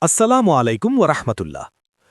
আসসালামু আলাইকুম ওরহমতুল্লাহ।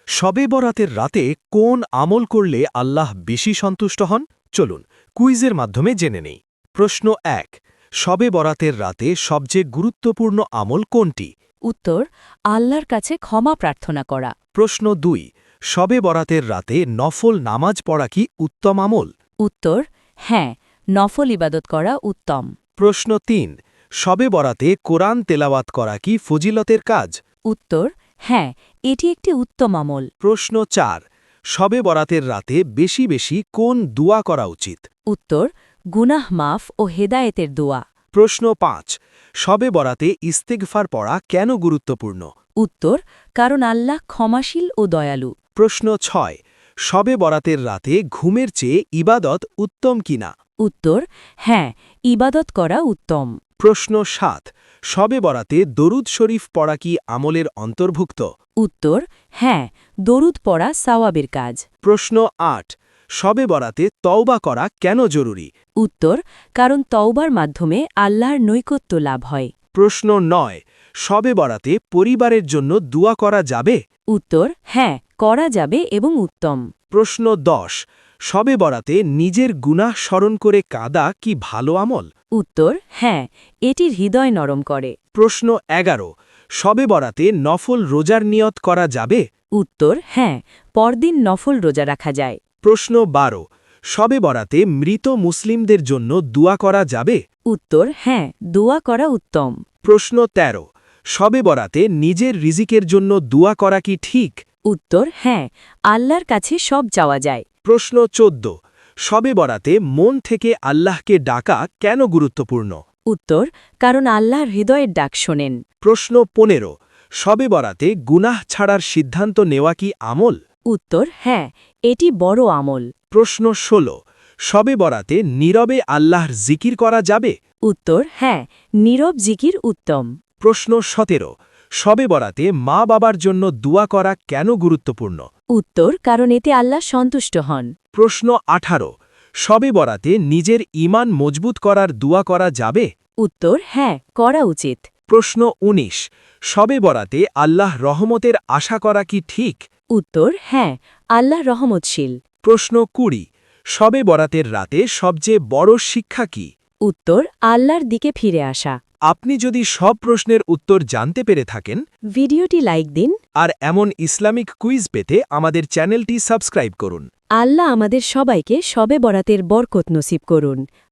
শবে বরাতের রাতে কোন আমল করলে আল্লাহ বেশি সন্তুষ্ট হন চলুন কুইজের মাধ্যমে জেনে নেই। প্রশ্ন ১, শবে বরাতের রাতে সবচেয়ে গুরুত্বপূর্ণ আমল কোনটি? উত্তর আল্লাহর কাছে ক্ষমা প্রার্থনা করা। প্রশ্ন ২, শবে বরাতের রাতে নফল নামাজ পড়া কি উত্তম আমল? উত্তর হ্যাঁ, নফল ইবাদত করা উত্তম। প্রশ্ন ৩, শবে বরাতে কোরআন তেলাওয়াত করা কি ফজিলতের কাজ? উত্তর হ্যাঁ, এটি একটি উত্তম আমল। প্রশ্ন ৪, শবে বরাতের রাতে বেশি বেশি কোন দুয়া করা উচিত? উত্তর গুনাহ মাফ ও হেদায়েতের দোয়া। প্রশ্ন ৫, শবে বরাতে ইস্তেগফার পড়া কেন গুরুত্বপূর্ণ? উত্তর কারণ আল্লাহ ক্ষমাশীল ও দয়ালু। প্রশ্ন ৬, শবে বরাতের রাতে ঘুমের চেয়ে ইবাদত উত্তম কিনা? উত্তর হ্যাঁ, ইবাদত করা উত্তম। প্রশ্ন ৭, শবে বরাতে দরুদ শরীফ পড়া কি আমলের অন্তর্ভুক্ত? উত্তর হ্যাঁ, দরুদ পড়া সাওয়াবের কাজ। প্রশ্ন ৮, শবে বরাতে তওবা করা কেন জরুরি? উত্তর কারণ তওবার মাধ্যমে আল্লাহর নৈকট্য লাভ হয়। প্রশ্ন ৯, শবে বরাতে পরিবারের জন্য দুয়া করা যাবে? উত্তর হ্যাঁ, করা যাবে এবং উত্তম। প্রশ্ন ১০, শবে বরাতে নিজের গুনাহ স্মরণ করে কাঁদা কি ভালো আমল? উত্তর হ্যাঁ, এটির হৃদয় নরম করে। প্রশ্ন ১১, শবে বরাতে নফল রোজার নিয়ত করা যাবে? উত্তর হ্যাঁ, পরদিন নফল রোজা রাখা যায়। প্রশ্ন ১২, শবে বরাতে মৃত মুসলিমদের জন্য দুয়া করা যাবে? উত্তর হ্যাঁ, দোয়া করা উত্তম। প্রশ্ন ১৩, শবে বরাতে নিজের রিজিকের জন্য দুয়া করা কি ঠিক? উত্তর হ্যাঁ, আল্লাহর কাছে সব চাওয়া যায়। প্রশ্ন ১৪, শবে বরাতে মন থেকে আল্লাহকে ডাকা কেন গুরুত্বপূর্ণ? উত্তর কারণ আল্লাহর হৃদয়ের ডাক শোনেন। প্রশ্ন ১৫, শবে বরাতে গুনাহ ছাড়ার সিদ্ধান্ত নেওয়া কি আমল? উত্তর হ্যাঁ, এটি বড় আমল। প্রশ্ন ১৬, শবে বরাতে নীরবে আল্লাহর জিকির করা যাবে? উত্তর হ্যাঁ, নীরব জিকির উত্তম। প্রশ্ন ১৭, শবে বরাতে মা বাবার জন্য দুয়া করা কেন গুরুত্বপূর্ণ? উত্তর কারণ এতে আল্লাহ সন্তুষ্ট হন। প্রশ্ন ১৮, শবে বরাতে নিজের ঈমান মজবুত করার দুয়া করা যাবে? উত্তর হ্যাঁ, করা উচিত। প্রশ্ন ১৯, শবে বরাতে আল্লাহ রহমতের আশা করা কি ঠিক? উত্তর হ্যাঁ, আল্লাহ রহমতশীল। প্রশ্ন ২০, শবে বরাতের রাতে সবচেয়ে বড় শিক্ষা কি? উত্তর আল্লাহর দিকে ফিরে আসা। আপনি যদি সব প্রশ্নের উত্তর জানতে পেরে থাকেন ভিডিওটি লাইক দিন। আর এমন ইসলামিক কুইজ পেতে আমাদের চ্যানেলটি সাবস্ক্রাইব করুন। আল্লাহ আমাদের সবাইকে শবে বরাতের বরকত নসিব করুন।